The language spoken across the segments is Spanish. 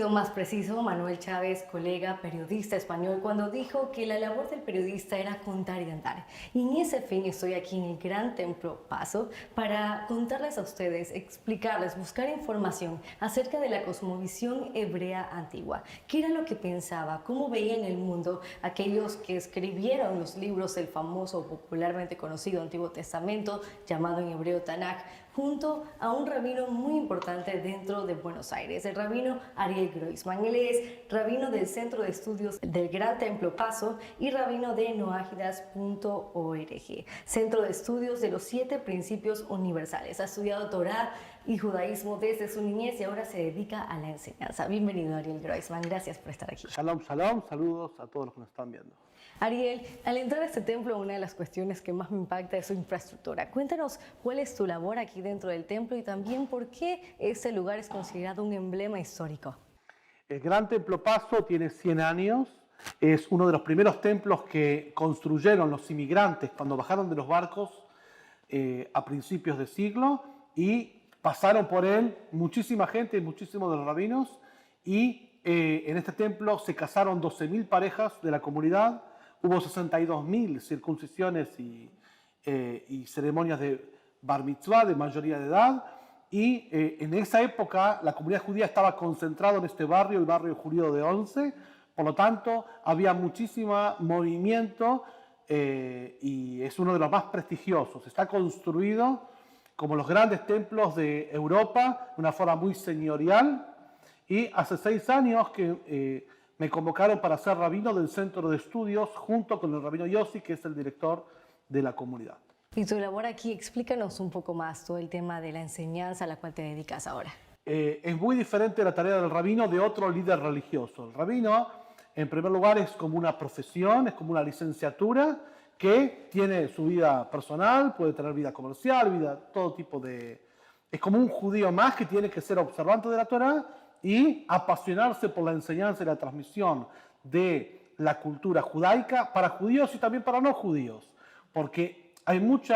sido más preciso Manuel Chávez, colega periodista español, cuando dijo que la labor del periodista era contar y andar. Y en ese fin estoy aquí en el Gran Templo Paso para contarles a ustedes, explicarles, buscar información acerca de la cosmovisión hebrea antigua. ¿Qué era lo que pensaba? ¿Cómo veían el mundo aquellos que escribieron los libros del famoso, popularmente conocido Antiguo Testamento, llamado en hebreo Tanaj, junto a un rabino muy importante dentro de Buenos Aires, el rabino Ariel Groisman? Él es rabino del Centro de Estudios del Gran Templo Paso y rabino de noajidas.org, Centro de Estudios de los 7 Principios Universales. Ha estudiado Torá y judaísmo desde su niñez y ahora se dedica a la enseñanza. Bienvenido, Ariel Groisman. Gracias por estar aquí. Shalom, shalom. Saludos a todos los que nos están viendo. Ariel, al entrar a este templo, una de las cuestiones que más me impacta es su infraestructura. Cuéntanos cuál es tu labor aquí dentro del templo y también por qué este lugar es considerado un emblema histórico. El Gran Templo Paso tiene 100 años. Es uno de los primeros templos que construyeron los inmigrantes cuando bajaron de los barcos a principios de siglo, y pasaron por él muchísima gente, muchísimos de los rabinos, y en este templo se casaron 12.000 parejas de la comunidad. Hubo 62.000 circuncisiones y ceremonias de bar mitzvah de mayoría de edad. Y en esa época la comunidad judía estaba concentrada en este barrio, el barrio judío de Once. Por lo tanto, había muchísimo movimiento y es uno de los más prestigiosos. Está construido como los grandes templos de Europa, de una forma muy señorial. Y hace 6 años que me convocaron para ser rabino del centro de estudios junto con el rabino Yossi, que es el director de la comunidad. Y tu labor aquí, explícanos un poco más todo el tema de la enseñanza a la cual te dedicas ahora. Es muy diferente la tarea del rabino de otro líder religioso. El rabino, en primer lugar, es como una profesión, es como una licenciatura que tiene su vida personal, puede tener vida comercial, todo tipo de... Es como un judío más que tiene que ser observante de la Torá y apasionarse por la enseñanza y la transmisión de la cultura judaica para judíos y también para no judíos, porque hay mucho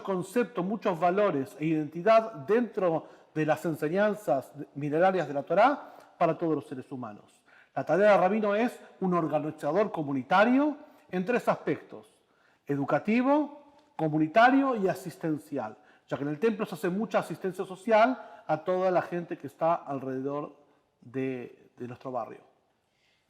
concepto, muchos valores e identidad dentro de las enseñanzas milenarias de la Torá para todos los seres humanos. La tarea del rabino es un organizador comunitario en 3 aspectos: educativo, comunitario y asistencial, ya que en el templo se hace mucha asistencia social a toda la gente que está alrededor de nuestro barrio.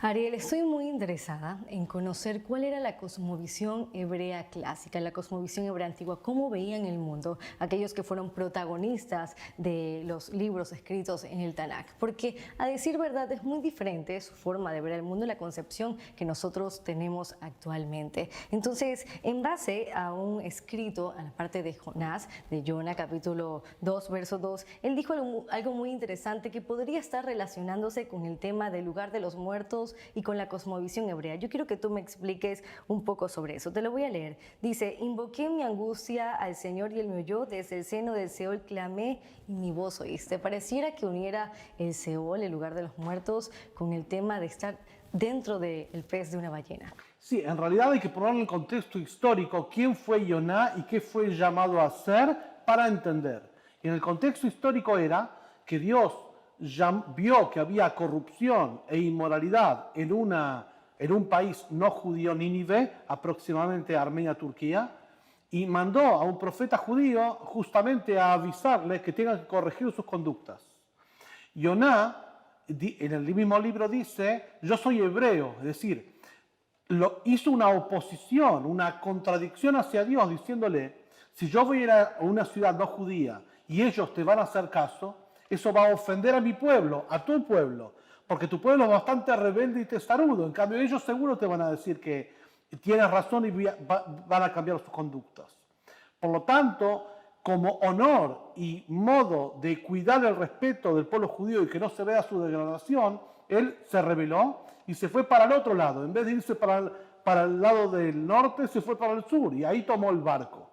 Ariel, estoy muy interesada en conocer cuál era la cosmovisión hebrea clásica, la cosmovisión hebrea antigua, cómo veían el mundo aquellos que fueron protagonistas de los libros escritos en el Tanaj, porque a decir verdad es muy diferente su forma de ver el mundo y la concepción que nosotros tenemos actualmente. Entonces, en base a un escrito a la parte de Jonás, de Jonah, capítulo 2, verso 2, él dijo algo muy interesante que podría estar relacionándose con el tema del lugar de los muertos y con la cosmovisión hebrea. Yo quiero que tú me expliques un poco sobre eso. Te lo voy a leer. Dice: invoqué mi angustia al Señor y Él me oyó, desde el seno del Seol clamé y mi voz oíste. Pareciera que uniera el Seol, el lugar de los muertos, con el tema de estar dentro del pez de una ballena. Sí, en realidad hay que poner en el contexto histórico quién fue Yoná y qué fue llamado a hacer para entender. Y en el contexto histórico era que Dios vio que había corrupción e inmoralidad en un país no judío, Nínive, aproximadamente Armenia, Turquía, y mandó a un profeta judío justamente a avisarle que tengan que corregir sus conductas. Yoná, en el mismo libro dice: yo soy hebreo, es decir, hizo una oposición, una contradicción hacia Dios, diciéndole: si yo voy a ir a una ciudad no judía y ellos te van a hacer caso, eso va a ofender a mi pueblo, a tu pueblo, porque tu pueblo es bastante rebelde y testarudo. En cambio, ellos seguro te van a decir que tienes razón y van a cambiar sus conductas. Por lo tanto, como honor y modo de cuidar el respeto del pueblo judío y que no se vea su degradación, él se rebeló y se fue para el otro lado. En vez de irse para el lado del norte, se fue para el sur y ahí tomó el barco.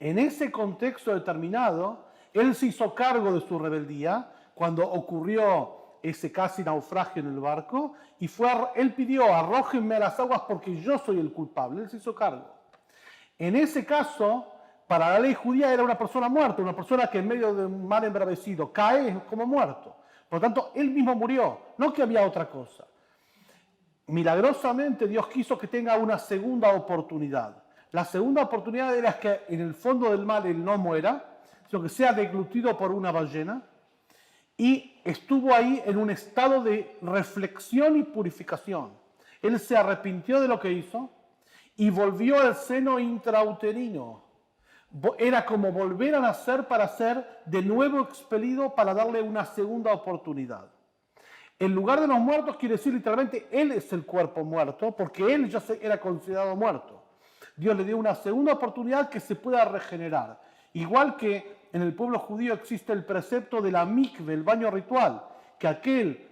En ese contexto determinado, él se hizo cargo de su rebeldía cuando ocurrió ese casi naufragio en el barco y él pidió: arrójenme a las aguas porque yo soy el culpable. Él se hizo cargo. En ese caso, para la ley judía era una persona muerta, una persona que en medio de un mar embravecido cae como muerto. Por lo tanto, él mismo murió, no que había otra cosa. Milagrosamente Dios quiso que tenga una segunda oportunidad. La segunda oportunidad era que en el fondo del mar él no muera, sino que sea deglutido por una ballena, y estuvo ahí en un estado de reflexión y purificación. Él se arrepintió de lo que hizo y volvió al seno intrauterino. Era como volver a nacer para ser de nuevo expelido para darle una segunda oportunidad. El lugar de los muertos quiere decir literalmente, él es el cuerpo muerto, porque él ya era considerado muerto. Dios le dio una segunda oportunidad que se pueda regenerar. Igual que en el pueblo judío existe el precepto de la mikve, el baño ritual, que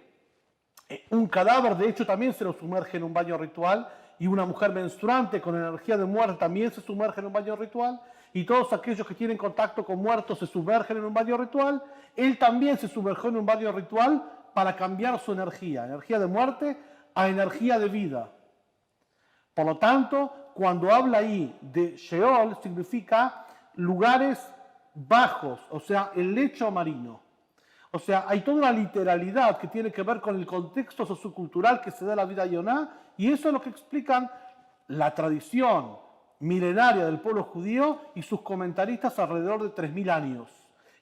un cadáver de hecho también se lo sumerge en un baño ritual, y una mujer menstruante con energía de muerte también se sumerge en un baño ritual, y todos aquellos que tienen contacto con muertos se sumergen en un baño ritual. Él también se sumergió en un baño ritual para cambiar su energía de muerte a energía de vida. Por lo tanto, cuando habla ahí de Sheol, significa lugares bajos, o sea, el lecho marino. O sea, hay toda una literalidad que tiene que ver con el contexto sociocultural que se da en la vida de Yoná, y eso es lo que explican la tradición milenaria del pueblo judío y sus comentaristas alrededor de 3000 años.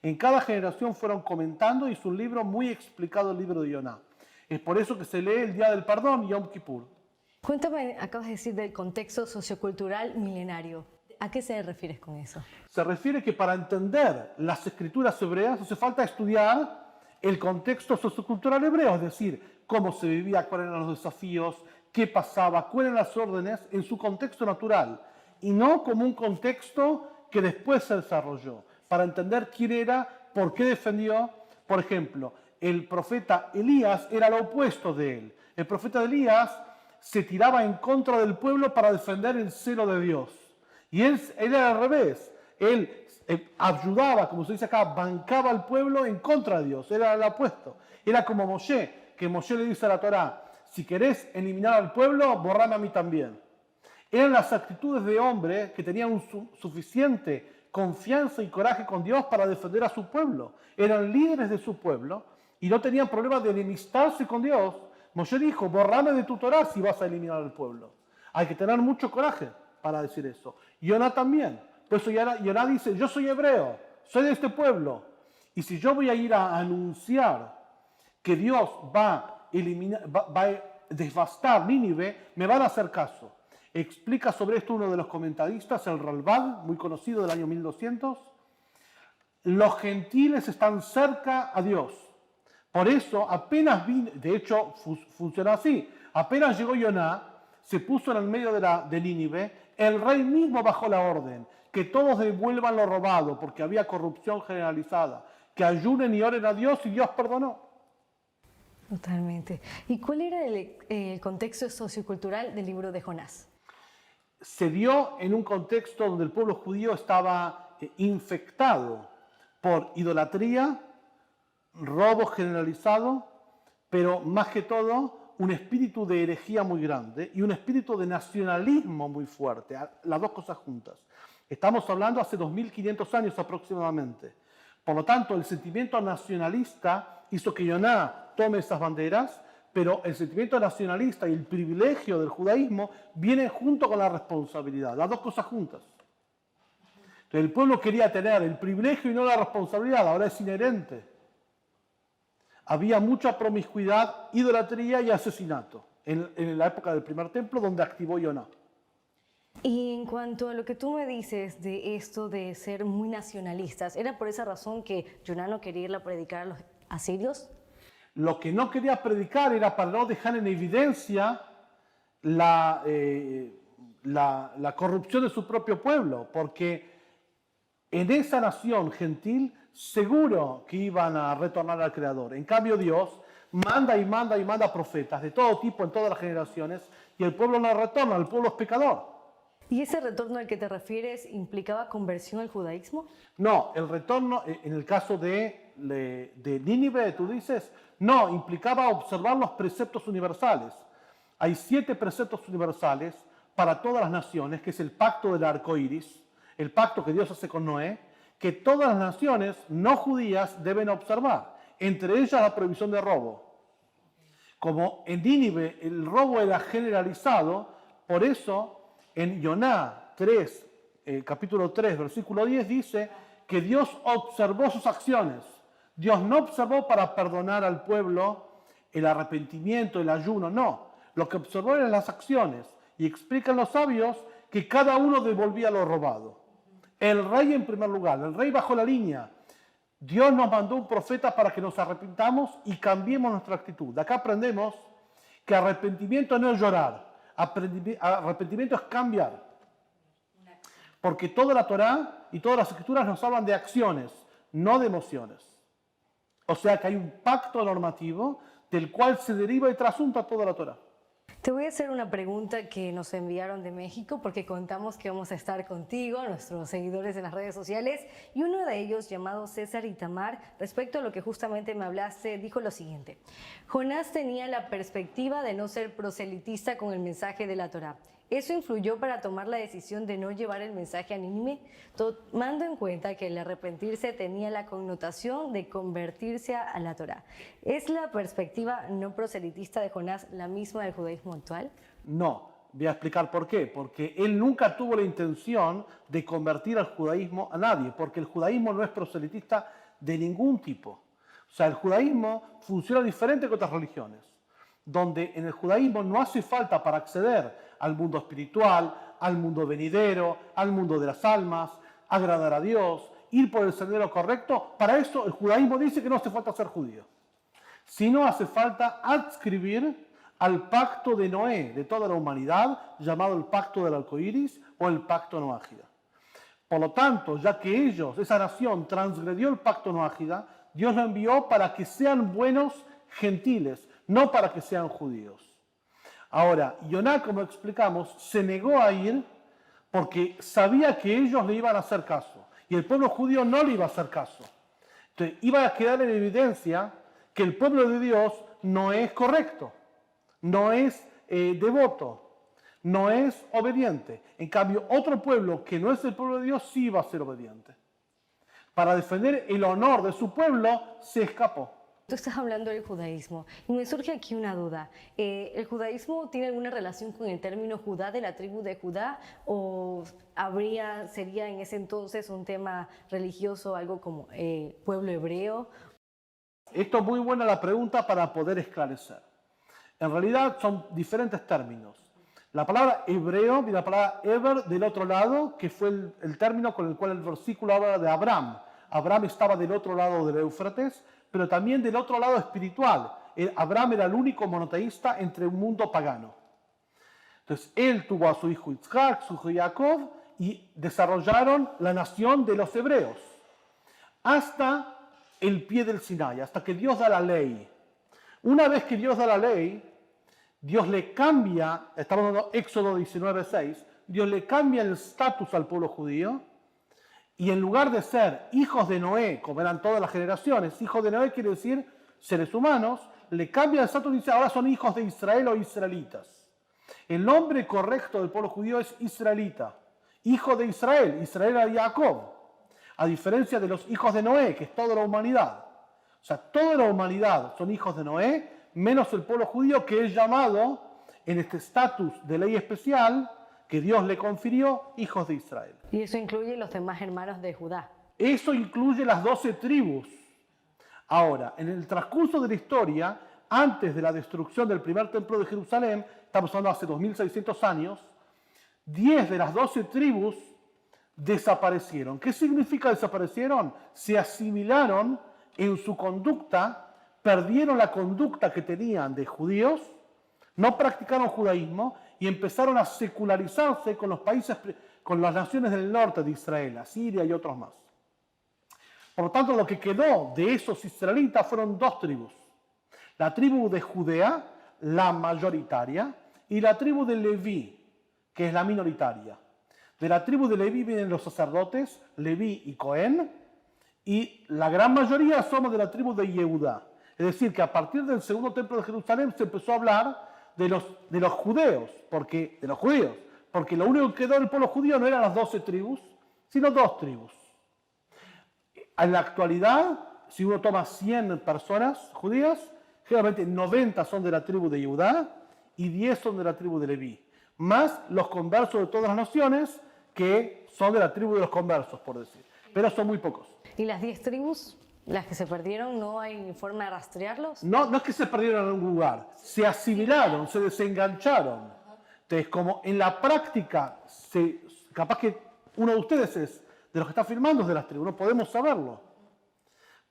En cada generación fueron comentando y es un libro muy explicado, el libro de Yoná. Es por eso que se lee el Día del Perdón, Yom Kippur. Cuéntame, acabas de decir del contexto sociocultural milenario. ¿A qué se refieres con eso? Se refiere que para entender las escrituras hebreas hace falta estudiar el contexto sociocultural hebreo, es decir, cómo se vivía, cuáles eran los desafíos, qué pasaba, cuáles eran las órdenes en su contexto natural, y no como un contexto que después se desarrolló, para entender quién era, por qué defendió. Por ejemplo, el profeta Elías era lo opuesto de él. El profeta Elías se tiraba en contra del pueblo para defender el celo de Dios. Y él era al revés. Él ayudaba, como se dice acá, bancaba al pueblo en contra de Dios. Era el opuesto. Era como Moshe, que Moshe le dice a la Torá, si querés eliminar al pueblo, borrame a mí también. Eran las actitudes de hombre que tenían suficiente confianza y coraje con Dios para defender a su pueblo. Eran líderes de su pueblo y no tenían problema de enemistarse con Dios. Moshe dijo, borrame de tu Torá si vas a eliminar al pueblo. Hay que tener mucho coraje para decir eso. Yoná también. Por eso Yoná dice, yo soy hebreo, soy de este pueblo. Y si yo voy a ir a anunciar que Dios va a devastar Nínive, me van a hacer caso. Explica sobre esto uno de los comentaristas, el Ralbag, muy conocido del año 1200. Los gentiles están cerca a Dios. Por eso, apenas vino, de hecho, funciona así. Apenas llegó Yoná, se puso en el medio de Nínive, el rey mismo bajó la orden, que todos devuelvan lo robado, porque había corrupción generalizada, que ayunen y oren a Dios y Dios perdonó. Totalmente. ¿Y cuál era el contexto sociocultural del libro de Jonás? Se dio en un contexto donde el pueblo judío estaba infectado por idolatría, robo generalizado, pero más que todo un espíritu de herejía muy grande y un espíritu de nacionalismo muy fuerte, las dos cosas juntas. Estamos hablando hace 2500 años aproximadamente. Por lo tanto, el sentimiento nacionalista hizo que Yoná tome esas banderas, pero el sentimiento nacionalista y el privilegio del judaísmo vienen junto con la responsabilidad, las dos cosas juntas. Entonces, el pueblo quería tener el privilegio y no la responsabilidad, ahora es inherente. Había mucha promiscuidad, idolatría y asesinato en la época del primer templo, donde activó Yoná. Y en cuanto a lo que tú me dices de esto de ser muy nacionalistas, ¿era por esa razón que Yoná no quería ir a predicar a los asirios? Lo que no quería predicar era para no dejar en evidencia la corrupción de su propio pueblo, porque en esa nación gentil seguro que iban a retornar al Creador. En cambio Dios manda y manda y manda profetas de todo tipo en todas las generaciones y el pueblo no retorna, el pueblo es pecador. ¿Y ese retorno al que te refieres implicaba conversión al judaísmo? No, el retorno en el caso de Nínive, tú dices, no, implicaba observar los preceptos universales. Hay 7 preceptos universales para todas las naciones, que es el pacto del arco iris, el pacto que Dios hace con Noé, que todas las naciones no judías deben observar. entre ellas la prohibición de robo. Como en Nínive el robo era generalizado, por eso en Yoná 3, capítulo 3, versículo 10 dice que Dios observó sus acciones. Dios no observó para perdonar al pueblo el arrepentimiento, el ayuno, no. Lo que observó eran las acciones. Y explican los sabios que cada uno devolvía lo robado. El rey en primer lugar, el rey bajó la línea. Dios nos mandó un profeta para que nos arrepintamos y cambiemos nuestra actitud. De acá aprendemos que arrepentimiento no es llorar, arrepentimiento es cambiar. Porque toda la Torá y todas las escrituras nos hablan de acciones, no de emociones. O sea que hay un pacto normativo del cual se deriva y trasunta toda la Torá. Te voy a hacer una pregunta que nos enviaron de México porque contamos que vamos a estar contigo, nuestros seguidores en las redes sociales, y uno de ellos, llamado César Itamar, respecto a lo que justamente me hablaste, dijo lo siguiente: Jonás tenía la perspectiva de no ser proselitista con el mensaje de la Torá. ¿Eso influyó para tomar la decisión de no llevar el mensaje a Nínive, tomando en cuenta que el arrepentirse tenía la connotación de convertirse a la Torá? ¿Es la perspectiva no proselitista de Jonás la misma del judaísmo actual? No, voy a explicar por qué. Porque él nunca tuvo la intención de convertir al judaísmo a nadie, porque el judaísmo no es proselitista de ningún tipo. O sea, el judaísmo funciona diferente que otras religiones, donde en el judaísmo no hace falta para acceder al mundo espiritual, al mundo venidero, al mundo de las almas, agradar a Dios, ir por el sendero correcto. Para eso el judaísmo dice que no hace falta ser judío, sino hace falta adscribir al pacto de Noé, de toda la humanidad, llamado el pacto del arco iris o el pacto noágida. Por lo tanto, ya que ellos, esa nación, transgredió el pacto noágida, Dios lo envió para que sean buenos gentiles, no para que sean judíos. Ahora, Yoná, como explicamos, se negó a ir porque sabía que ellos le iban a hacer caso y el pueblo judío no le iba a hacer caso. Entonces, iba a quedar en evidencia que el pueblo de Dios no es correcto, no es devoto, no es obediente. En cambio, otro pueblo que no es el pueblo de Dios sí va a ser obediente. Para defender el honor de su pueblo, se escapó. Tú estás hablando del judaísmo y me surge aquí una duda. ¿El judaísmo tiene alguna relación con el término Judá, de la tribu de Judá? ¿O sería en ese entonces un tema religioso, algo como pueblo hebreo? Esto es muy buena la pregunta para poder esclarecer. En realidad son diferentes términos. La palabra hebreo y la palabra Eber del otro lado, que fue el término con el cual el versículo habla de Abraham. Abraham estaba del otro lado del Éufrates, pero también del otro lado espiritual. Abraham era el único monoteísta entre un mundo pagano. Entonces, él tuvo a su hijo Isaac, su hijo Jacob, y desarrollaron la nación de los hebreos, hasta el pie del Sinai, hasta que Dios da la ley. Una vez que Dios da la ley, Dios le cambia, estamos hablando de Éxodo 19:6, Dios le cambia el estatus al pueblo judío, y en lugar de ser hijos de Noé, como eran todas las generaciones, hijos de Noé quiere decir seres humanos, le cambia el estatus y dice ahora son hijos de Israel o israelitas. El nombre correcto del pueblo judío es israelita, hijo de Israel. Israel era Jacob, a diferencia de los hijos de Noé, que es toda la humanidad. O sea, toda la humanidad son hijos de Noé, menos el pueblo judío, que es llamado en este estatus de ley especial que Dios le confirió, hijos de Israel. Y eso incluye los demás hermanos de Judá. Eso incluye las 12 tribus. Ahora, en el transcurso de la historia, antes de la destrucción del primer templo de Jerusalén, estamos hablando hace 2600 años, 10 de las 12 tribus desaparecieron. ¿Qué significa desaparecieron? Se asimilaron en su conducta, perdieron la conducta que tenían de judíos, no practicaron judaísmo y empezaron a secularizarse con los países, con las naciones del norte de Israel, Asiria y otros más. Por lo tanto, lo que quedó de esos israelitas fueron dos tribus. La tribu de Judea, la mayoritaria, y la tribu de Leví, que es la minoritaria. De la tribu de Leví vienen los sacerdotes, Leví y Cohen, y la gran mayoría somos de la tribu de Yehudá. Es decir, que a partir del segundo templo de Jerusalén se empezó a hablar de los judíos, porque lo único que quedó del pueblo judío no eran las 12 tribus, sino dos tribus. En la actualidad si uno toma 100 personas judías, generalmente 90 son de la tribu de Judá y 10 son de la tribu de Leví, más los conversos de todas las naciones que son de la tribu de los conversos, por decir, pero son muy pocos. ¿Y las 10 tribus, las que se perdieron, no hay forma de rastrearlos? No, no es que se perdieron en algún lugar, se asimilaron, se desengancharon. Entonces, como en la práctica, capaz que uno de ustedes es de los que está filmando es de las tribus, no podemos saberlo.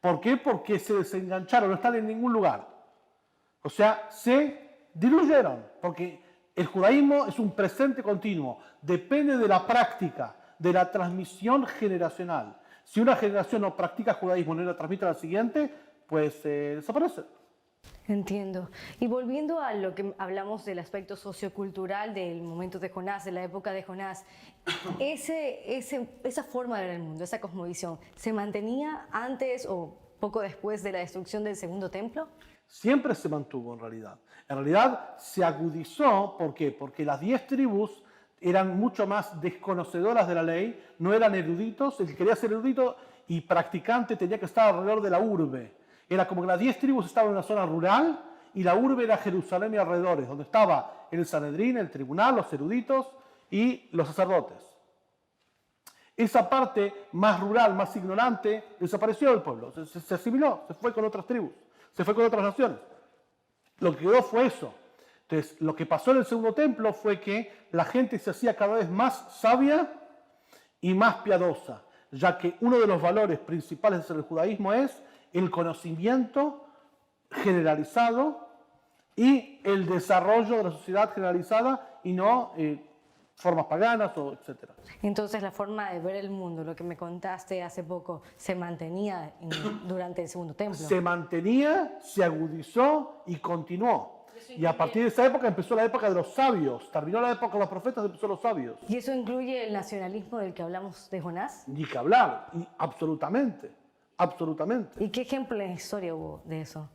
¿Por qué? Porque se desengancharon, no están en ningún lugar. O sea, se diluyeron, porque el judaísmo es un presente continuo, depende de la práctica, de la transmisión generacional. Si una generación no practica judaísmo, no la transmite a la siguiente, pues desaparece. Entiendo. Y volviendo a lo que hablamos del aspecto sociocultural del momento de Jonás, de la época de Jonás, esa forma de ver el mundo, esa cosmovisión, ¿se mantenía antes o poco después de la destrucción del segundo templo? Siempre se mantuvo en realidad. En realidad se agudizó, ¿por qué? Porque las 10 tribus eran mucho más desconocedoras de la ley, no eran eruditos, el que quería ser erudito y practicante tenía que estar alrededor de la urbe. Era como que las 10 tribus estaban en una zona rural y la urbe era Jerusalén y alrededores, donde estaba el Sanedrín, el tribunal, los eruditos y los sacerdotes. Esa parte más rural, más ignorante, desapareció del pueblo, se asimiló, se fue con otras tribus, se fue con otras naciones. Lo que quedó fue eso. Entonces, lo que pasó en el segundo templo fue que la gente se hacía cada vez más sabia y más piadosa, ya que uno de los valores principales del judaísmo es el conocimiento generalizado y el desarrollo de la sociedad generalizada y no formas paganas, etc. Entonces la forma de ver el mundo, lo que me contaste hace poco, se mantenía durante el segundo templo. Se mantenía, se agudizó y continuó. Y a partir de esa época empezó la época de los sabios. Terminó la época de los profetas, empezó los sabios. ¿Y eso incluye el nacionalismo del que hablamos de Jonás? Ni que hablar, y absolutamente, absolutamente. ¿Y qué ejemplo en la historia hubo de eso?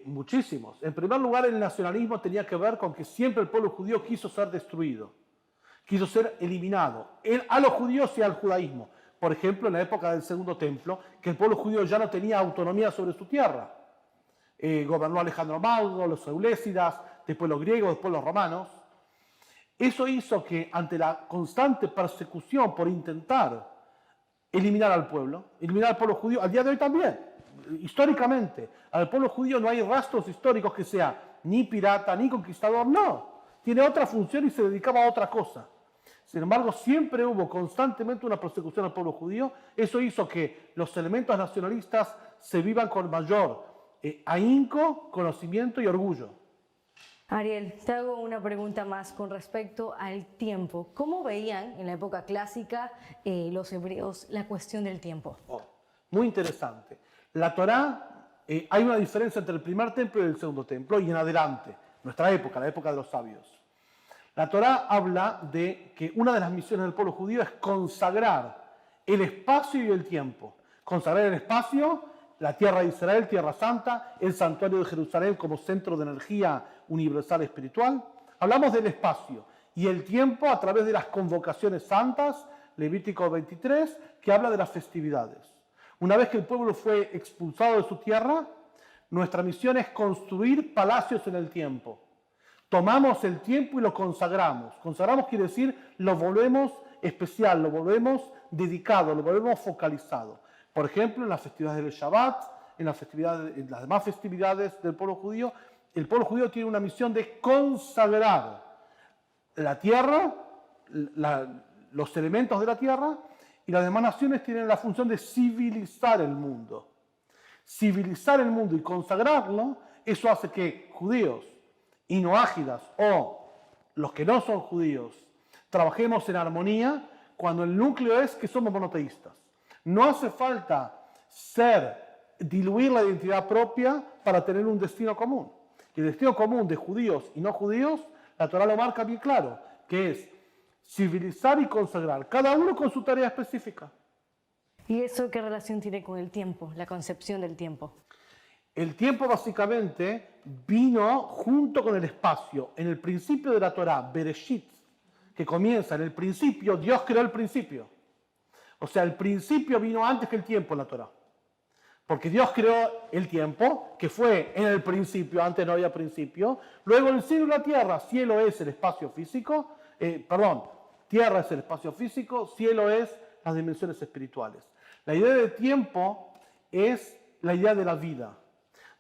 Muchísimos. En primer lugar, el nacionalismo tenía que ver con que siempre el pueblo judío quiso ser destruido, quiso ser eliminado, a los judíos y al judaísmo. Por ejemplo, en la época del Segundo Templo, que el pueblo judío ya no tenía autonomía sobre su tierra. Gobernó Alejandro Magno, los Eulécidas, después los griegos, después los romanos. Eso hizo que ante la constante persecución por intentar eliminar al pueblo judío, al día de hoy también, históricamente, al pueblo judío no hay rastros históricos que sea ni pirata, ni conquistador, no. Tiene otra función y se dedicaba a otra cosa. Sin embargo, siempre hubo constantemente una persecución al pueblo judío. Eso hizo que los elementos nacionalistas se vivan con mayor ahínco, conocimiento y orgullo. Ariel, te hago una pregunta más con respecto al tiempo. ¿Cómo veían en la época clásica los hebreos la cuestión del tiempo? Muy interesante. La Torá, hay una diferencia entre el primer templo y el segundo templo y en adelante, nuestra época, la época de los sabios. La Torá habla de que una de las misiones del pueblo judío es consagrar el espacio y el tiempo. Consagrar el espacio, la tierra de Israel, tierra santa, el santuario de Jerusalén como centro de energía universal espiritual. Hablamos del espacio y el tiempo a través de las convocaciones santas, Levítico 23, que habla de las festividades. Una vez que el pueblo fue expulsado de su tierra, nuestra misión es construir palacios en el tiempo. Tomamos el tiempo y lo consagramos. Consagramos quiere decir lo volvemos especial, lo volvemos dedicado, lo volvemos focalizado. Por ejemplo, en las festividades del Shabbat, en las demás festividades del pueblo judío, el pueblo judío tiene una misión de consagrar la tierra, los elementos de la tierra, y las demás naciones tienen la función de civilizar el mundo. Civilizar el mundo y consagrarlo, eso hace que judíos y noágidas o los que no son judíos trabajemos en armonía cuando el núcleo es que somos monoteístas. No hace falta diluir la identidad propia para tener un destino común. El destino común de judíos y no judíos, la Torá lo marca bien claro, que es civilizar y consagrar, cada uno con su tarea específica. ¿Y eso qué relación tiene con el tiempo, la concepción del tiempo? El tiempo básicamente vino junto con el espacio. En el principio de la Torá, Bereshit, que comienza en el principio, Dios creó el principio. O sea, el principio vino antes que el tiempo en la Torá. Porque Dios creó el tiempo, que fue en el principio, antes no había principio. Luego el cielo y la tierra. Cielo es el espacio físico, tierra es el espacio físico, cielo es las dimensiones espirituales. La idea de tiempo es la idea de la vida,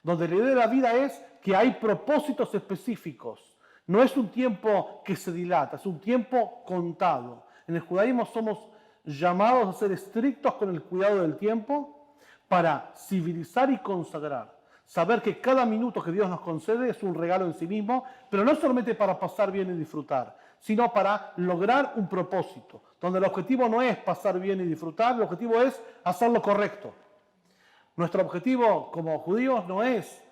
donde la idea de la vida es que hay propósitos específicos. No es un tiempo que se dilata, es un tiempo contado. En el judaísmo somos llamados a ser estrictos con el cuidado del tiempo para civilizar y consagrar. Saber que cada minuto que Dios nos concede es un regalo en sí mismo, pero no solamente para pasar bien y disfrutar, sino para lograr un propósito, donde el objetivo no es pasar bien y disfrutar, el objetivo es hacer lo correcto. Nuestro objetivo como judíos no es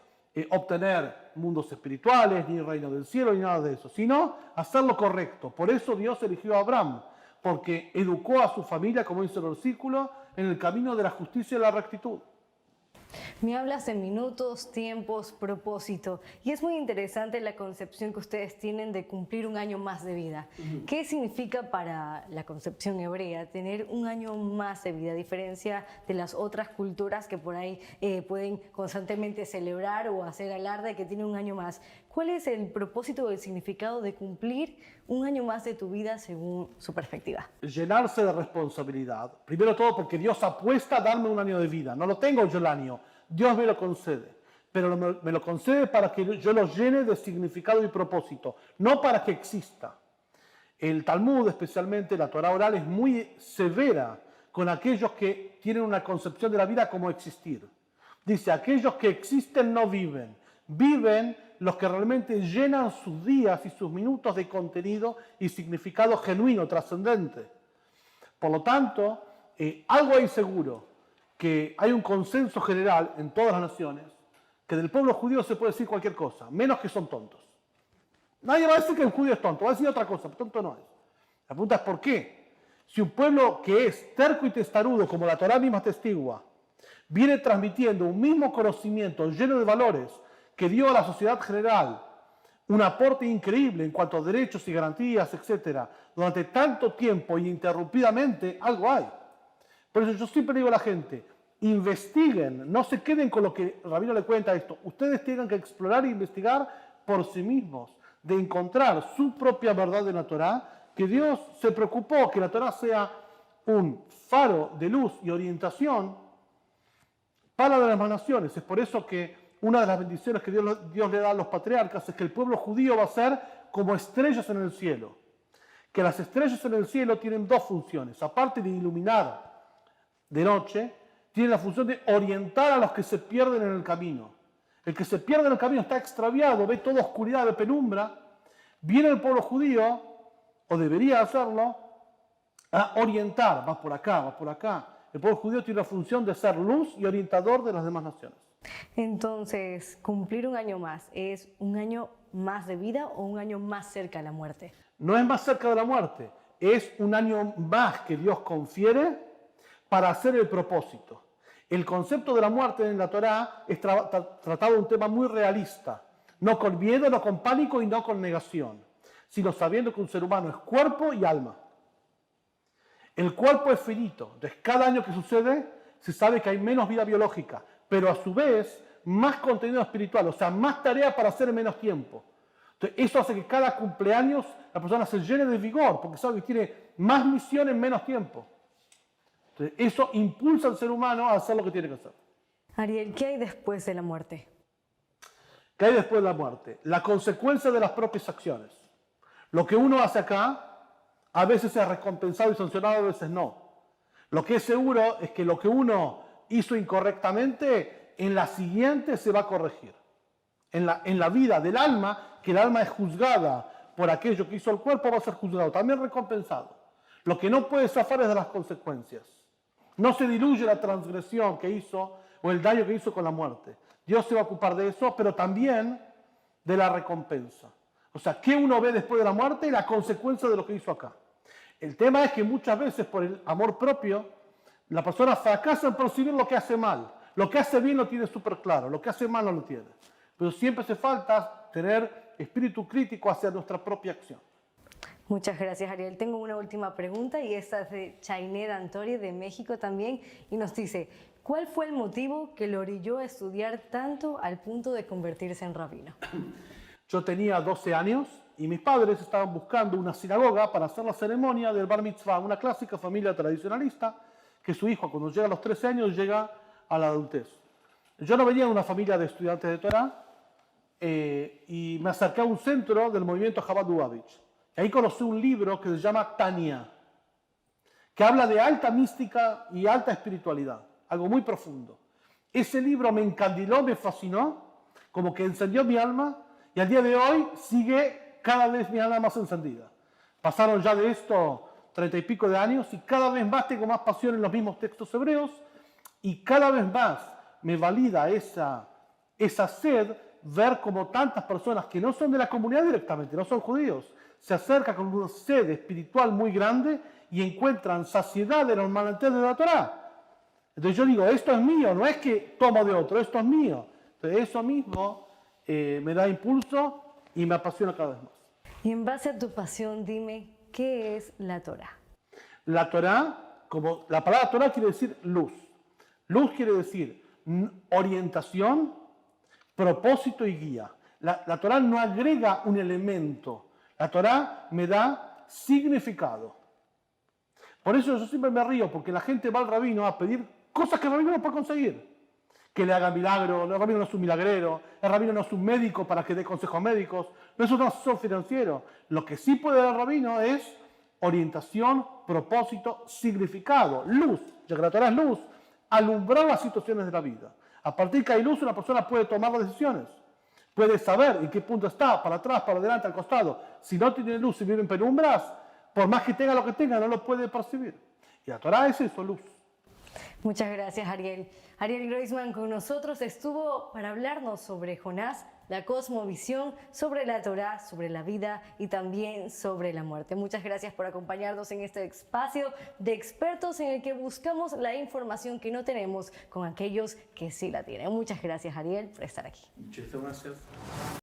obtener mundos espirituales, ni el reino del cielo, ni nada de eso, sino hacer lo correcto. Por eso Dios eligió a Abraham, porque educó a su familia, como dice el versículo, en el camino de la justicia y la rectitud. Me hablas de minutos, tiempos, propósito, y es muy interesante la concepción que ustedes tienen de cumplir un año más de vida. ¿Qué significa para la concepción hebrea tener un año más de vida, a diferencia de las otras culturas que por ahí pueden constantemente celebrar o hacer alarde de que tienen un año más? ¿Cuál es el propósito o el significado de cumplir un año más de tu vida según su perspectiva? Llenarse de responsabilidad. Primero todo porque Dios apuesta a darme un año de vida. No lo tengo yo el año, Dios me lo concede. Pero me lo concede para que yo lo llene de significado y propósito, no para que exista. El Talmud, especialmente la Torá oral, es muy severa con aquellos que tienen una concepción de la vida como existir. Dice, aquellos que existen no viven, viven los que realmente llenan sus días y sus minutos de contenido y significado genuino, trascendente. Por lo tanto, algo hay seguro, que hay un consenso general en todas las naciones, que del pueblo judío se puede decir cualquier cosa, menos que son tontos. Nadie va a decir que un judío es tonto, va a decir otra cosa, pero tonto no es. La pregunta es ¿por qué? Si un pueblo que es terco y testarudo, como la Torá misma testigua, viene transmitiendo un mismo conocimiento lleno de valores que dio a la sociedad general un aporte increíble en cuanto a derechos y garantías, etcétera, durante tanto tiempo e ininterrumpidamente, algo hay. Por eso yo siempre digo a la gente, investiguen, no se queden con lo que Rabino le cuenta esto. Ustedes tienen que explorar e investigar por sí mismos, de encontrar su propia verdad de la Torá, que Dios se preocupó que la Torá sea un faro de luz y orientación para las demás naciones. Es por eso que una de las bendiciones que Dios le da a los patriarcas es que el pueblo judío va a ser como estrellas en el cielo. Que las estrellas en el cielo tienen dos funciones. Aparte de iluminar de noche, tienen la función de orientar a los que se pierden en el camino. El que se pierde en el camino está extraviado, ve toda oscuridad, ve penumbra. Viene el pueblo judío, o debería hacerlo, a orientar. Vas por acá, vas por acá. El pueblo judío tiene la función de ser luz y orientador de las demás naciones. Entonces, cumplir un año más, ¿es un año más de vida o un año más cerca de la muerte? No es más cerca de la muerte, es un año más que Dios confiere para hacer el propósito. El concepto de la muerte en la Torá es tratado de un tema muy realista, no con miedo, no con pánico y no con negación, sino sabiendo que un ser humano es cuerpo y alma. El cuerpo es finito, entonces cada año que sucede se sabe que hay menos vida biológica, pero a su vez más contenido espiritual, o sea, más tarea para hacer en menos tiempo. Entonces, eso hace que cada cumpleaños la persona se llene de vigor, porque sabe que tiene más misión en menos tiempo. Entonces, eso impulsa al ser humano a hacer lo que tiene que hacer. Ariel, ¿qué hay después de la muerte? ¿Qué hay después de la muerte? La consecuencia de las propias acciones. Lo que uno hace acá, a veces es recompensado y sancionado, a veces no. Lo que es seguro es que lo que uno hizo incorrectamente, en la siguiente se va a corregir. En la vida del alma, que el alma es juzgada por aquello que hizo el cuerpo, va a ser juzgado, también recompensado. Lo que no puede zafar es de las consecuencias. No se diluye la transgresión que hizo o el daño que hizo con la muerte. Dios se va a ocupar de eso, pero también de la recompensa. O sea, ¿qué uno ve después de la muerte? Y la consecuencia de lo que hizo acá. El tema es que muchas veces por el amor propio, la persona fracasa en percibir lo que hace mal. Lo que hace bien lo tiene súper claro, lo que hace mal no lo tiene. Pero siempre hace falta tener espíritu crítico hacia nuestra propia acción. Muchas gracias, Ariel. Tengo una última pregunta y esta es de Chainet Antori de México también y nos dice, ¿Cuál fue el motivo que lo orilló a estudiar tanto al punto de convertirse en rabino? Yo tenía 12 años y mis padres estaban buscando una sinagoga para hacer la ceremonia del Bar Mitzvah, una clásica familia tradicionalista, que su hijo cuando llega a los 13 años llega a la adultez. Yo no venía de una familia de estudiantes de Torah y me acerqué a un centro del movimiento Chabad Lubavitch. Y ahí conocí un libro que se llama Tania, que habla de alta mística y alta espiritualidad, algo muy profundo. Ese libro me encandiló, me fascinó, como que encendió mi alma y al día de hoy sigue cada vez mi alma más encendida. Pasaron ya de esto 30 y pico de años y cada vez más tengo más pasión en los mismos textos hebreos y cada vez más me valida esa sed ver como tantas personas que no son de la comunidad directamente, no son judíos, se acercan con una sed espiritual muy grande y encuentran saciedad en el manantial de la Torá. Entonces yo digo, esto es mío, no es que tomo de otro, esto es mío. Entonces eso mismo me da impulso y me apasiona cada vez más. Y en base a tu pasión, dime, ¿qué es la Torá? La Torá, como la palabra Torá quiere decir luz. Luz quiere decir orientación, propósito y guía. La Torá no agrega un elemento. La Torá me da significado. Por eso yo siempre me río, porque la gente va al rabino a pedir cosas que el rabino no puede conseguir. Que le haga milagro, el rabino no es un milagrero, el rabino no es un médico para que dé consejos médicos, no es un asesor financiero. Lo que sí puede dar el rabino es orientación, propósito, significado, luz, ya que la Torá es luz, alumbrar las situaciones de la vida. A partir de que hay luz, una persona puede tomar las decisiones, puede saber en qué punto está, para atrás, para adelante, al costado. Si no tiene luz y vive en penumbras, por más que tenga lo que tenga, no lo puede percibir. Y la Torá es eso, luz. Muchas gracias, Ariel. Ariel Groisman con nosotros estuvo para hablarnos sobre Jonás, la cosmovisión, sobre la Torá, sobre la vida y también sobre la muerte. Muchas gracias por acompañarnos en este espacio de expertos en el que buscamos la información que no tenemos con aquellos que sí la tienen. Muchas gracias, Ariel, por estar aquí. Muchas gracias.